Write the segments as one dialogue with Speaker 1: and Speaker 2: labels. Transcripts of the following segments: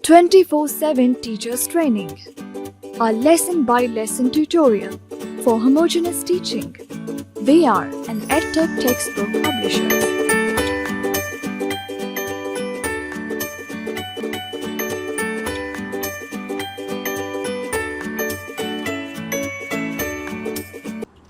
Speaker 1: 24/7 teachers training. A lesson by lesson tutorial for homogeneous teaching. We are an EdTech textbook publisher.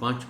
Speaker 2: 5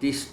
Speaker 2: 30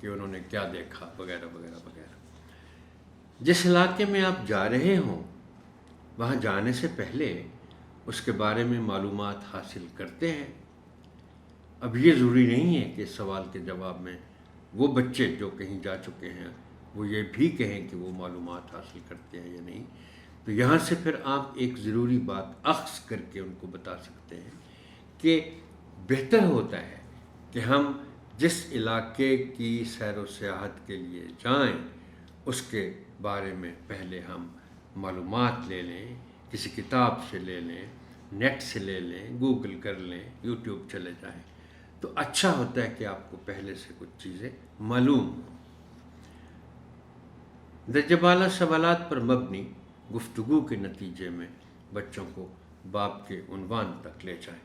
Speaker 2: کہ انہوں نے کیا دیکھا وغیرہ وغیرہ وغیرہ۔ جس علاقے میں آپ جا رہے ہوں وہاں جانے سے پہلے اس کے بارے میں معلومات حاصل کرتے ہیں۔ اب یہ ضروری نہیں ہے کہ اس سوال کے جواب میں وہ بچے جو کہیں جا چکے ہیں وہ یہ بھی کہیں کہ وہ معلومات حاصل کرتے ہیں یا نہیں، تو یہاں سے پھر آپ ایک ضروری بات اخذ کر کے ان کو بتا سکتے ہیں کہ بہتر ہوتا ہے کہ ہم جس علاقے کی سیر و سیاحت کے لیے جائیں اس کے بارے میں پہلے ہم معلومات لے لیں، کسی کتاب سے لے لیں، نیٹ سے لے لیں، گوگل کر لیں، یوٹیوب چلے جائیں، تو اچھا ہوتا ہے کہ آپ کو پہلے سے کچھ چیزیں معلوم ہوں۔ درجہ بالا سوالات پر مبنی گفتگو کے نتیجے میں بچوں کو باب کے عنوان تک لے جائیں۔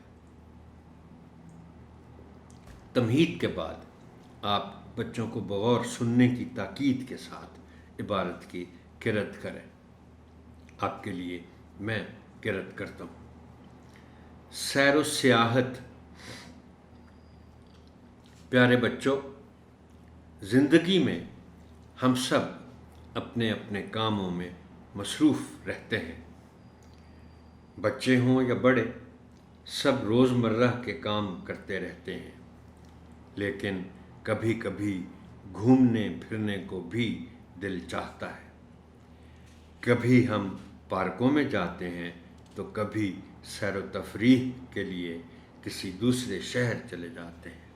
Speaker 2: تمہید کے بعد آپ بچوں کو بغور سننے کی تاکید کے ساتھ عبارت کی قرأت کریں۔ آپ کے لیے میں قرأت کرتا ہوں۔ سیر و سیاحت۔ پیارے بچوں، زندگی میں ہم سب اپنے اپنے کاموں میں مصروف رہتے ہیں۔ بچے ہوں یا بڑے، سب روزمرہ کے کام کرتے رہتے ہیں، لیکن کبھی کبھی گھومنے پھرنے کو بھی دل چاہتا ہے۔ کبھی ہم پارکوں میں جاتے ہیں تو کبھی سیر و تفریح کے لیے کسی دوسرے شہر چلے جاتے ہیں۔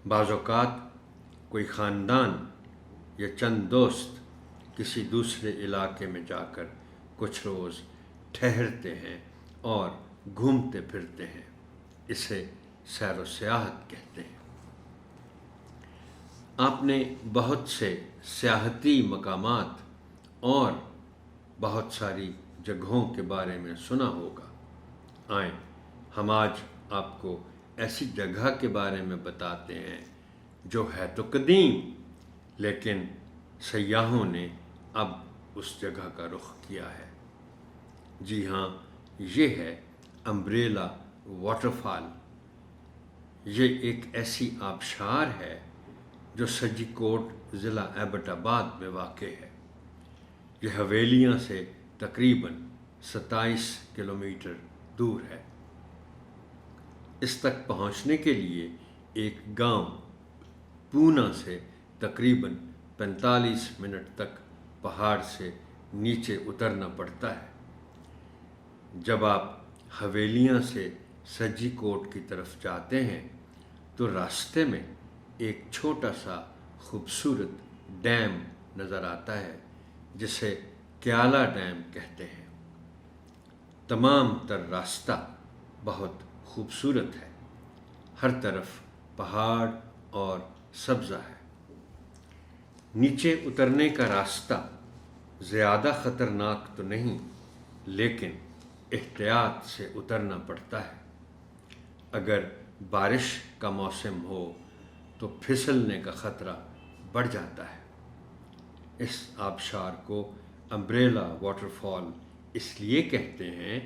Speaker 2: بعض اوقات کوئی خاندان یا چند دوست کسی دوسرے علاقے میں جا کر کچھ روز ٹھہرتے ہیں اور گھومتے پھرتے ہیں۔ اسے سیر و سیاحت کہتے ہیں۔ آپ نے بہت سے سیاحتی مقامات اور بہت ساری جگہوں کے بارے میں سنا ہوگا۔ آئیں ہم آج آپ کو ایسی جگہ کے بارے میں بتاتے ہیں جو ہے تو قدیم، لیکن سیاحوں نے اب اس جگہ کا رخ کیا ہے۔ جی ہاں، یہ ہے امبریلا واٹر فال۔ یہ ایک ایسی آبشار ہے جو سجی کوٹ ضلع ایبٹ آباد میں واقع ہے۔ یہ حویلیاں سے تقریباً 27 کلومیٹر دور ہے۔ اس تک پہنچنے کے لیے ایک گاؤں پونا سے تقریباً 45 منٹ تک پہاڑ سے نیچے اترنا پڑتا ہے۔ جب آپ حویلیاں سے سجی کوٹ کی طرف جاتے ہیں تو راستے میں ایک چھوٹا سا خوبصورت ڈیم نظر آتا ہے جسے کیالا ڈیم کہتے ہیں۔ تمام تر راستہ بہت خوبصورت ہے، ہر طرف پہاڑ اور سبزہ ہے۔ نیچے اترنے کا راستہ زیادہ خطرناک تو نہیں، لیکن احتیاط سے اترنا پڑتا ہے۔ اگر بارش کا موسم ہو تو پھسلنے کا خطرہ بڑھ جاتا ہے۔ اس آبشار کو امبریلا واٹر فال اس لیے کہتے ہیں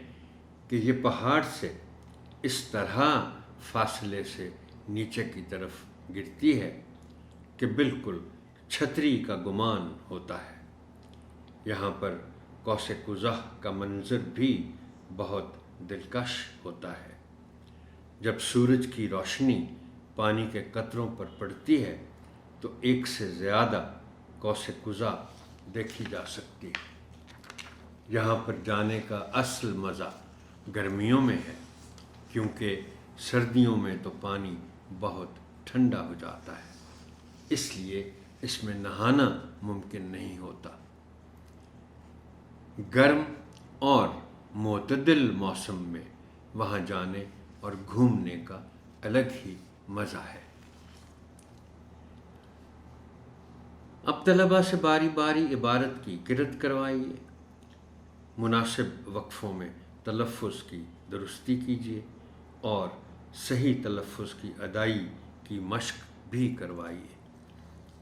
Speaker 2: کہ یہ پہاڑ سے اس طرح فاصلے سے نیچے کی طرف گرتی ہے کہ بالکل چھتری کا گمان ہوتا ہے۔ یہاں پر قوس قزح کا منظر بھی بہت دلکش ہوتا ہے۔ جب سورج کی روشنی پانی کے قطروں پر پڑتی ہے تو ایک سے زیادہ قوس قزح دیکھی جا سکتی ہے۔ یہاں پر جانے کا اصل مزہ گرمیوں میں ہے، کیونکہ سردیوں میں تو پانی بہت ٹھنڈا ہو جاتا ہے، اس لیے اس میں نہانا ممکن نہیں ہوتا۔ گرم اور معتدل موسم میں وہاں جانے اور گھومنے کا الگ ہی مزہ ہے۔ اب طلباء سے باری باری عبارت کی قرأت کروائیے۔ مناسب وقفوں میں تلفظ کی درستی کیجیے اور صحیح تلفظ کی ادائیگی کی مشق بھی کروائیے۔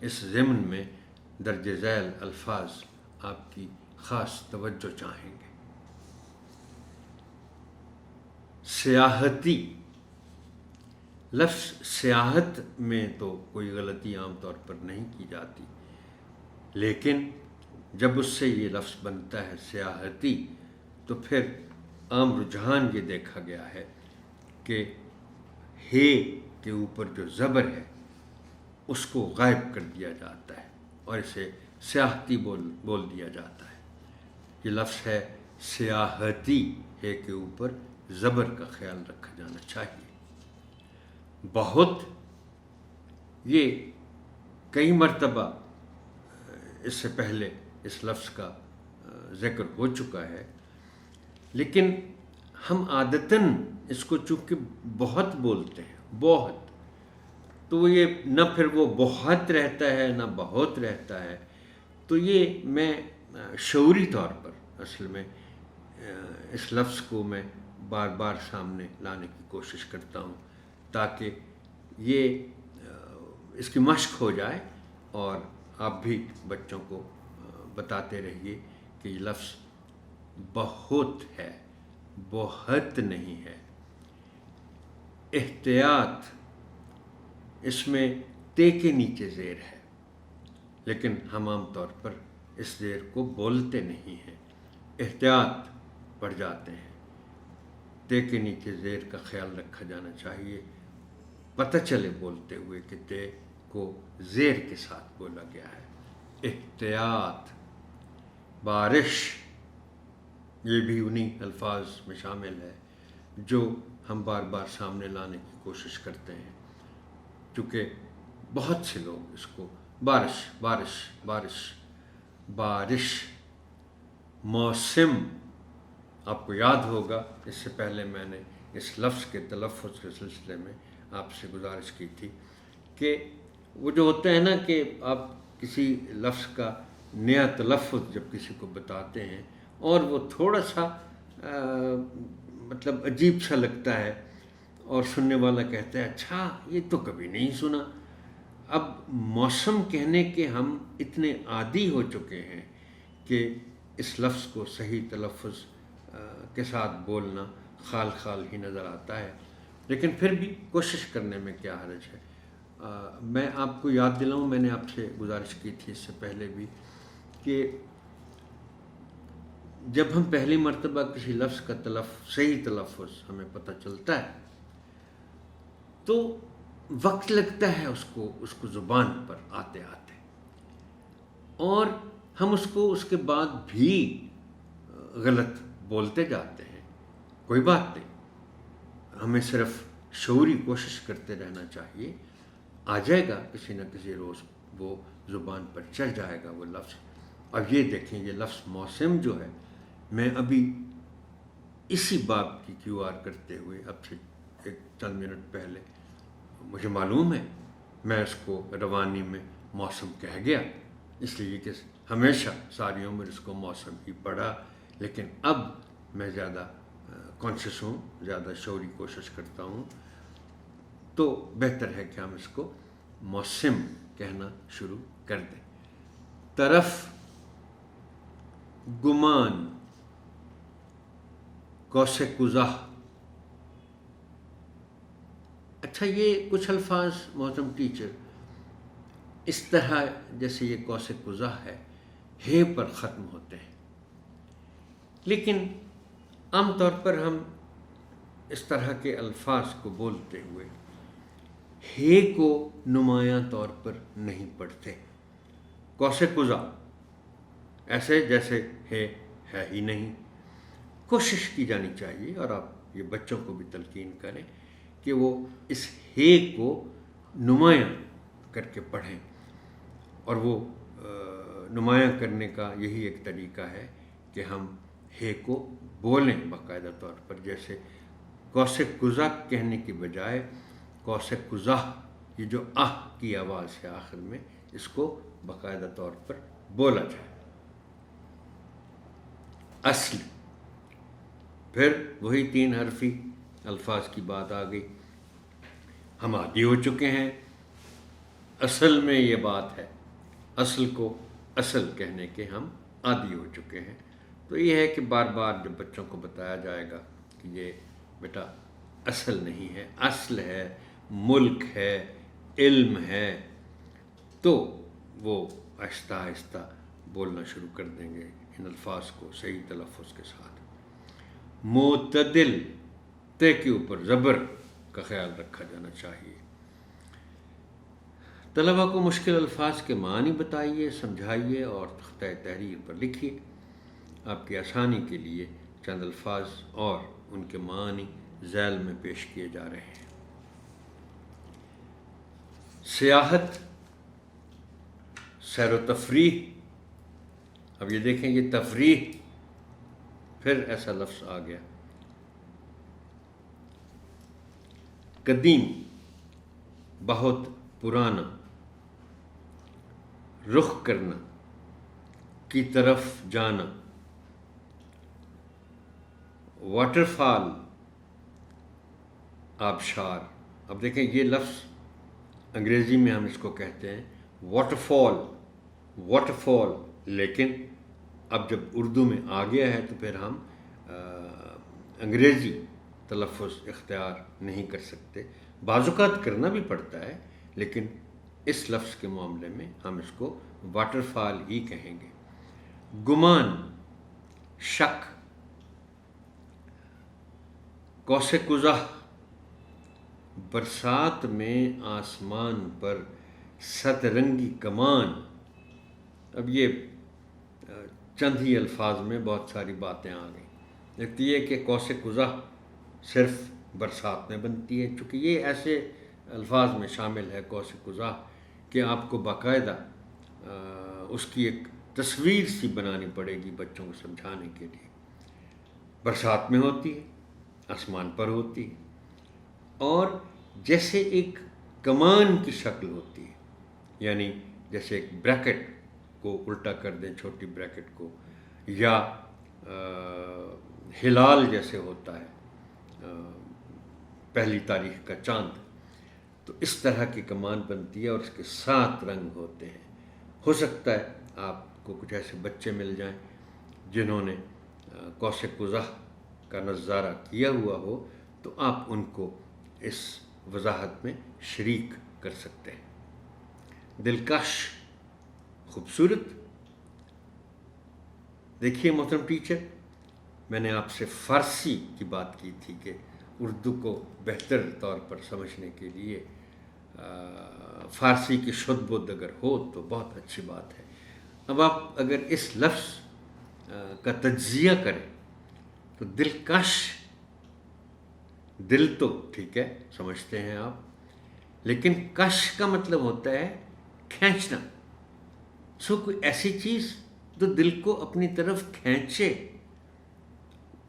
Speaker 2: اس ضمن میں درج ذیل الفاظ آپ کی خاص توجہ چاہیں گے۔ سیاحتی لفظ سیاحت میں تو کوئی غلطی عام طور پر نہیں کی جاتی، لیکن جب اس سے یہ لفظ بنتا ہے سیاحتی تو پھر عام رجحان یہ دیکھا گیا ہے کہ ہے کے اوپر جو زبر ہے اس کو غائب کر دیا جاتا ہے اور اسے سیاحتی بول دیا جاتا ہے۔ یہ لفظ ہے سیاحتی، ہے کے اوپر زبر کا خیال رکھا جانا چاہیے۔ بہت، یہ کئی مرتبہ اس سے پہلے اس لفظ کا ذکر ہو چکا ہے، لیکن ہم عادتاً اس کو چونکہ بہت بولتے ہیں، بہت، تو یہ نہ پھر وہ بہت رہتا ہے نہ بہت رہتا ہے، تو یہ میں شعوری طور پر اصل میں اس لفظ کو میں بار بار سامنے لانے کی کوشش کرتا ہوں تاکہ یہ اس کی مشق ہو جائے، اور آپ بھی بچوں کو بتاتے رہیے کہ یہ لفظ بہت ہے، بہت نہیں ہے۔ احتیاط، اس میں تے کے نیچے زیر ہے، لیکن ہم عام طور پر اس زیر کو بولتے نہیں ہیں، احتیاط پڑھ جاتے ہیں۔ تے کے نیچے زیر کا خیال رکھا جانا چاہیے، پتہ چلے بولتے ہوئے کہ تے کو زیر کے ساتھ بولا گیا ہے۔ احتیاط، بارش، یہ بھی انہی الفاظ میں شامل ہے جو ہم بار بار سامنے لانے کی کوشش کرتے ہیں، چونکہ بہت سے لوگ اس کو بارش بارش بارش بارش موسم، آپ کو یاد ہوگا اس سے پہلے میں نے اس لفظ کے تلفظ کے سلسلے میں آپ سے گزارش کی تھی کہ وہ جو ہوتا ہے نا کہ آپ کسی لفظ کا نیا تلفظ جب کسی کو بتاتے ہیں اور وہ تھوڑا سا مطلب عجیب سا لگتا ہے اور سننے والا کہتا ہے اچھا یہ تو کبھی نہیں سنا، اب موسم کہنے کے ہم اتنے عادی ہو چکے ہیں کہ اس لفظ کو صحیح تلفظ کے ساتھ بولنا خال خال ہی نظر آتا ہے، لیکن پھر بھی کوشش کرنے میں کیا حرج ہے۔ میں آپ کو یاد دلاؤں، میں نے آپ سے گزارش کی تھی اس سے پہلے بھی کہ جب ہم پہلی مرتبہ کسی لفظ کا صحیح تلفظ ہمیں پتہ چلتا ہے تو وقت لگتا ہے اس کو زبان پر آتے آتے، اور ہم اس کو اس کے بعد بھی غلط بولتے جاتے ہیں۔ کوئی بات نہیں، ہمیں صرف شعوری کوشش کرتے رہنا چاہیے، آ جائے گا کسی نہ کسی روز، وہ زبان پر چڑھ جائے گا وہ لفظ۔ اب یہ دیکھیں، یہ لفظ موسم جو ہے، میں ابھی اسی باب کی کیو آر کرتے ہوئے اب سے ایک چند منٹ پہلے مجھے معلوم ہے میں اس کو روانی میں موسم کہہ گیا، اس لیے کہ ہمیشہ ساری عمر اس کو موسم ہی پڑھا، لیکن اب میں زیادہ کانشیس ہوں، زیادہ شعوری کوشش کرتا ہوں، تو بہتر ہے کہ ہم اس کو موسم کہنا شروع کر دیں۔ طرف، گمان، قوس قزح، اچھا یہ کچھ الفاظ محترم ٹیچر اس طرح جیسے یہ قوس قزح ہے پر ختم ہوتے ہیں، لیکن عام طور پر ہم اس طرح کے الفاظ کو بولتے ہوئے ہے کو نمایاں طور پر نہیں پڑھتے۔ قوس قزح ایسے جیسے ہے ہی نہیں۔ کوشش کی جانی چاہیے، اور آپ یہ بچوں کو بھی تلقین کریں کہ وہ اس ہے کو نمایاں کر کے پڑھیں، اور وہ نمایاں کرنے کا یہی ایک طریقہ ہے کہ ہم ہے کو بولیں باقاعدہ طور پر، جیسے قوس قزح کہنے کی بجائے قوس قزح، یہ جو کی آواز ہے آخر میں، اس کو باقاعدہ طور پر بولا جائے۔ اصل، پھر وہی 3 حرفی الفاظ کی بات آ گئی، ہم عادی ہو چکے ہیں، اصل میں یہ بات ہے، اصل کو اصل کہنے کے ہم عادی ہو چکے ہیں، تو یہ ہے کہ بار بار جب بچوں کو بتایا جائے گا کہ یہ بیٹا اصل نہیں ہے، اصل ہے، ملک ہے، علم ہے، تو وہ آہستہ آہستہ بولنا شروع کر دیں گے ان الفاظ کو صحیح تلفظ کے ساتھ۔ معتدل، تے کے اوپر زبر کا خیال رکھا جانا چاہیے۔ طلباء کو مشکل الفاظ کے معنی بتائیے، سمجھائیے اور تختہ تحریر پر لکھیے۔ آپ کی آسانی کے لیے چند الفاظ اور ان کے معنی ذیل میں پیش کیے جا رہے ہیں۔ سیاحت، سیر و تفریح۔ اب یہ دیکھیں، یہ تفریح پھر ایسا لفظ آ گیا۔ قدیم، بہت پرانا، رخ کرنا، کی طرف جانا۔ واٹر فال، آبشار۔ اب دیکھیں یہ لفظ انگریزی میں ہم اس کو کہتے ہیں واٹر فال، واٹر فال، لیکن اب جب اردو میں آ گیا ہے تو پھر ہم انگریزی تلفظ اختیار نہیں کر سکتے۔ بعض اوقات کرنا بھی پڑتا ہے، لیکن اس لفظ کے معاملے میں ہم اس کو واٹر فال ہی کہیں گے۔ گمان، شک۔ قوس قزح، برسات میں آسمان پر سترنگی کمان۔ اب یہ چند ہی الفاظ میں بہت ساری باتیں آ گئیں۔ ایک تو یہ کہ قوس قزح صرف برسات میں بنتی ہے، چونکہ یہ ایسے الفاظ میں شامل ہے قوس قزح کہ آپ کو باقاعدہ اس کی ایک تصویر سی بنانی پڑے گی بچوں کو سمجھانے کے لیے۔ برسات میں ہوتی ہے، آسمان پر ہوتی ہے، اور جیسے ایک کمان کی شکل ہوتی ہے، یعنی جیسے ایک بریکٹ کو الٹا کر دیں، چھوٹی بریکٹ کو، یا ہلال جیسے ہوتا ہے پہلی تاریخ کا چاند، تو اس طرح کی کمان بنتی ہے اور اس کے 7 رنگ ہوتے ہیں۔ ہو سکتا ہے آپ کو کچھ ایسے بچے مل جائیں جنہوں نے قوس قزح کا نظارہ کیا ہوا ہو، تو آپ ان کو اس وضاحت میں شریک کر سکتے ہیں۔ دلکش، خوبصورت۔ دیکھیے محترم ٹیچر، میں نے آپ سے فارسی کی بات کی تھی کہ اردو کو بہتر طور پر سمجھنے کے لیے فارسی کی شد بدھ اگر ہو تو بہت اچھی بات ہے۔ اب آپ اگر اس لفظ کا تجزیہ کریں تو دلکش، دل تو ٹھیک ہے سمجھتے ہیں آپ، لیکن کش کا مطلب ہوتا ہے کھینچنا۔ کوئی ایسی چیز جو دل کو اپنی طرف کھینچے،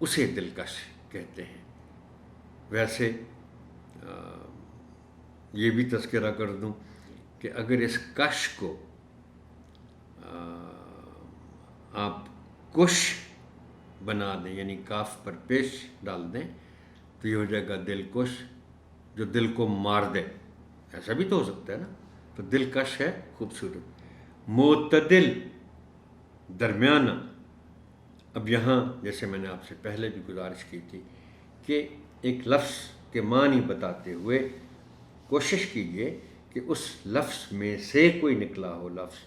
Speaker 2: اسے دلکش کہتے ہیں۔ ویسے یہ بھی تذکرہ کر دوں کہ اگر اس کش کو آپ کش بنا دیں، یعنی کاف پر پیش ڈال دیں، تو یہ ہو جائے گا دلکش، جو دل کو مار دے۔ ایسا بھی تو ہو سکتا ہے نا، تو دلکش ہے خوبصورت۔ معتدل، درمیانہ۔ اب یہاں جیسے میں نے آپ سے پہلے بھی گزارش کی تھی کہ ایک لفظ کے معنی بتاتے ہوئے کوشش کیجئے کہ اس لفظ میں سے کوئی نکلا ہو لفظ،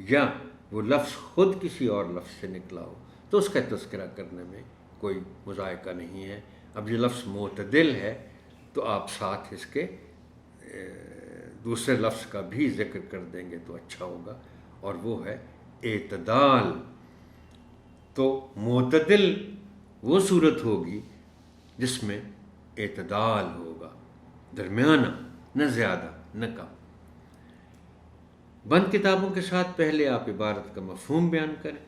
Speaker 2: یا وہ لفظ خود کسی اور لفظ سے نکلا ہو، تو اس کا تذکرہ کرنے میں کوئی مذائقہ نہیں ہے۔ اب یہ لفظ معتدل ہے تو آپ ساتھ اس کے دوسرے لفظ کا بھی ذکر کر دیں گے تو اچھا ہوگا، اور وہ ہے اعتدال۔ تو معتدل وہ صورت ہوگی جس میں اعتدال ہوگا، درمیانہ، نہ زیادہ نہ کم۔ بند کتابوں کے ساتھ پہلے آپ عبارت کا مفہوم بیان کریں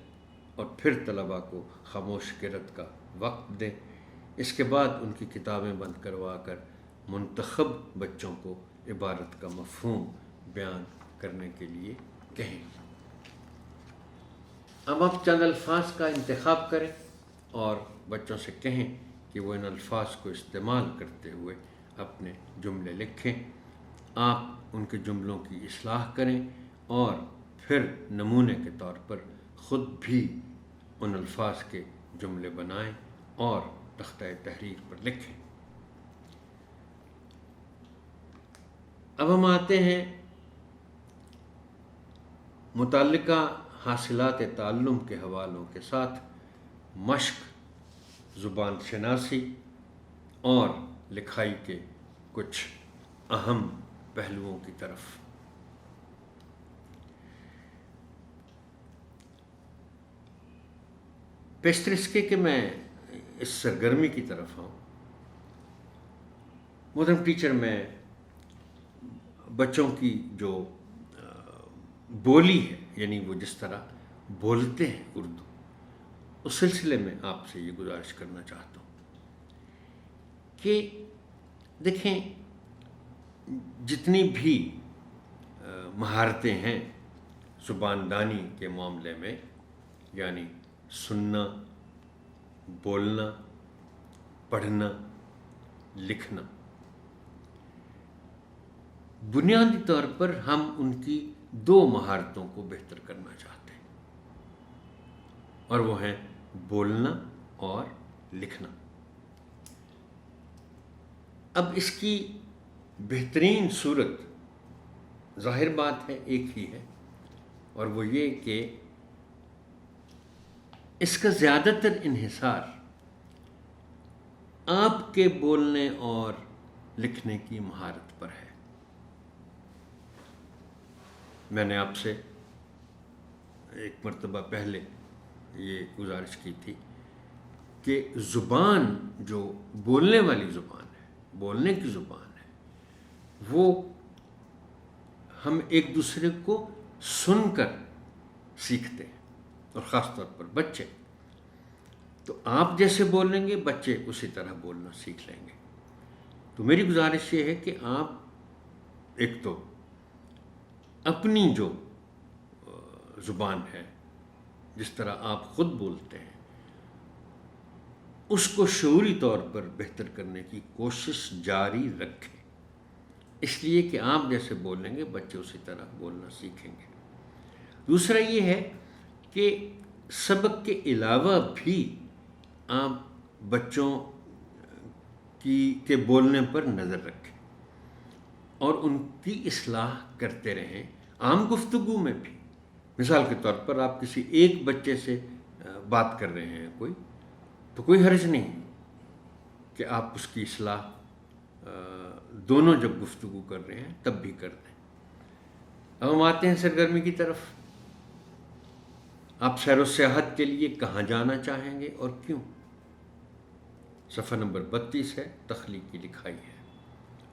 Speaker 2: اور پھر طلباء کو خاموش قرأت کا وقت دیں۔ اس کے بعد ان کی کتابیں بند کروا کر منتخب بچوں کو عبارت کا مفہوم بیان کرنے کے لیے کہیں۔ اب آپ چند الفاظ کا انتخاب کریں اور بچوں سے کہیں کہ وہ ان الفاظ کو استعمال کرتے ہوئے اپنے جملے لکھیں۔ آپ ان کے جملوں کی اصلاح کریں اور پھر نمونے کے طور پر خود بھی ان الفاظ کے جملے بنائیں اور تختہ تحریر پر لکھیں۔ اب ہم آتے ہیں متعلقہ حاصلات تعلم کے حوالوں کے ساتھ مشق، زبان شناسی اور لکھائی کے کچھ اہم پہلوؤں کی طرف۔ پیشتر اس کے کہ میں اس سرگرمی کی طرف آؤں، محترم ٹیچر، میں بچوں کی جو بولی ہے، یعنی وہ جس طرح بولتے ہیں اردو، اس سلسلے میں آپ سے یہ گزارش کرنا چاہتا ہوں کہ دیکھیں، جتنی بھی مہارتیں ہیں زبان دانی کے معاملے میں، یعنی سننا، بولنا، پڑھنا، لکھنا، بنیادی طور پر ہم ان کی دو مہارتوں کو بہتر کرنا چاہتے ہیں، اور وہ ہیں بولنا اور لکھنا۔ اب اس کی بہترین صورت ظاہر بات ہے ایک ہی ہے، اور وہ یہ کہ اس کا زیادہ تر انحصار آپ کے بولنے اور لکھنے کی مہارت پر ہے۔ میں نے آپ سے ایک مرتبہ پہلے یہ گزارش کی تھی کہ زبان جو بولنے والی زبان ہے، بولنے کی زبان ہے، وہ ہم ایک دوسرے کو سن کر سیکھتے ہیں، اور خاص طور پر بچے۔ تو آپ جیسے بولیں گے بچے اسی طرح بولنا سیکھ لیں گے۔ تو میری گزارش یہ ہے کہ آپ ایک تو اپنی جو زبان ہے، جس طرح آپ خود بولتے ہیں، اس کو شعوری طور پر بہتر کرنے کی کوشش جاری رکھیں، اس لیے کہ آپ جیسے بولیں گے بچے اسی طرح بولنا سیکھیں گے۔ دوسرا یہ ہے کہ سبق کے علاوہ بھی آپ بچوں کے بولنے پر نظر رکھیں اور ان کی اصلاح کرتے رہیں، عام گفتگو میں بھی۔ مثال کے طور پر آپ کسی ایک بچے سے بات کر رہے ہیں تو کوئی حرج نہیں کہ آپ اس کی اصلاح دونوں جب گفتگو کر رہے ہیں تب بھی کر دیں۔ اب ہم آتے ہیں سرگرمی کی طرف۔ آپ سیر و سیاحت کے لیے کہاں جانا چاہیں گے اور کیوں؟ صفحہ نمبر 32 ہے، تخلیقی لکھائی ہے،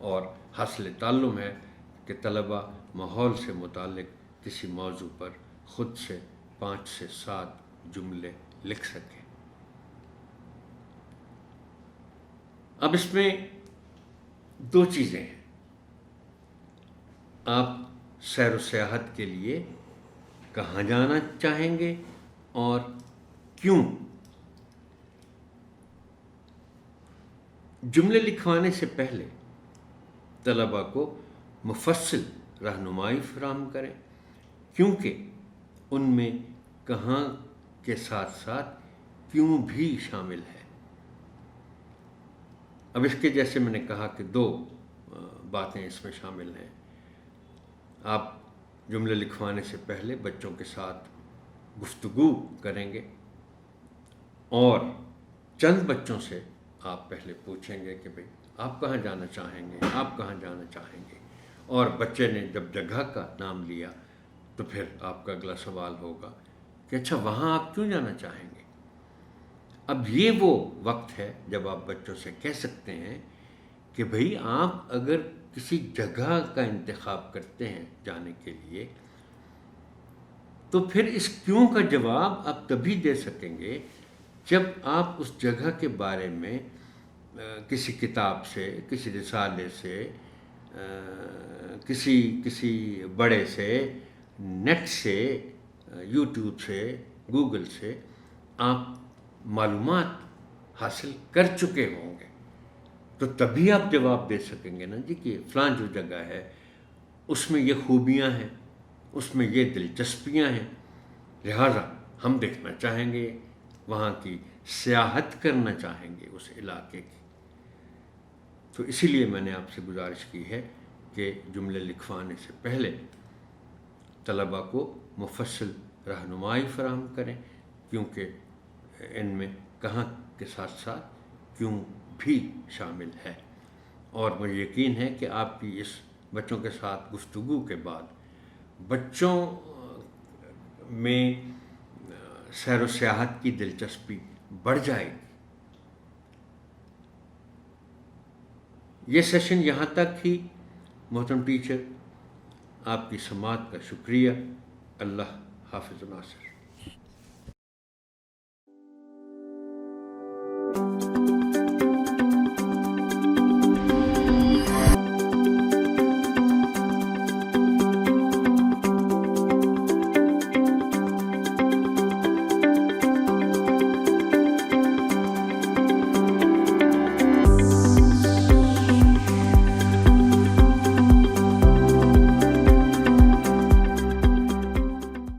Speaker 2: اور حاصل تعلم ہے کہ طلبہ ماحول سے متعلق کسی موضوع پر خود سے 5 سے 7 جملے لکھ سکیں۔ اب اس میں دو چیزیں ہیں۔ آپ سیر و سیاحت کے لیے کہاں جانا چاہیں گے اور کیوں؟ جملے لکھوانے سے پہلے طلباء کو مفصل رہنمائی فراہم کریں، کیونکہ ان میں کہاں کے ساتھ ساتھ کیوں بھی شامل ہے۔ اب اس کے جیسے میں نے کہا کہ دو باتیں اس میں شامل ہیں۔ آپ جملے لکھوانے سے پہلے بچوں کے ساتھ گفتگو کریں گے، اور چند بچوں سے آپ پہلے پوچھیں گے کہ بھئی آپ کہاں جانا چاہیں گے، آپ کہاں جانا چاہیں گے، اور بچے نے جب جگہ کا نام لیا تو پھر آپ کا اگلا سوال ہوگا کہ اچھا وہاں آپ کیوں جانا چاہیں گے۔ اب یہ وہ وقت ہے جب آپ بچوں سے کہہ سکتے ہیں کہ بھئی آپ اگر کسی جگہ کا انتخاب کرتے ہیں جانے کے لیے تو پھر اس کیوں کا جواب آپ تبھی دے سکیں گے جب آپ اس جگہ کے بارے میں کسی کتاب سے، کسی رسالے سے، کسی بڑے سے، نیٹ سے، یوٹیوب سے، گوگل سے آپ معلومات حاصل کر چکے ہوں گے، تو تبھی آپ جواب دے سکیں گے نا جی کہ فلاں جو جگہ ہے اس میں یہ خوبیاں ہیں، اس میں یہ دلچسپیاں ہیں، لہٰذا ہم دیکھنا چاہیں گے، وہاں کی سیاحت کرنا چاہیں گے اس علاقے کی۔ تو اسی لیے میں نے آپ سے گزارش کی ہے کے جملے لکھوانے سے پہلے طلباء کو مفصل رہنمائی فراہم کریں، کیونکہ ان میں کہاں کے ساتھ ساتھ کیوں بھی شامل ہے۔ اور مجھے یقین ہے کہ آپ کی اس بچوں کے ساتھ گفتگو کے بعد بچوں میں سیر و سیاحت کی دلچسپی بڑھ جائے گی۔ یہ سیشن یہاں تک ہی محترم ٹیچر، آپ کی سماعت کا شکریہ۔ اللہ حافظ ناصر۔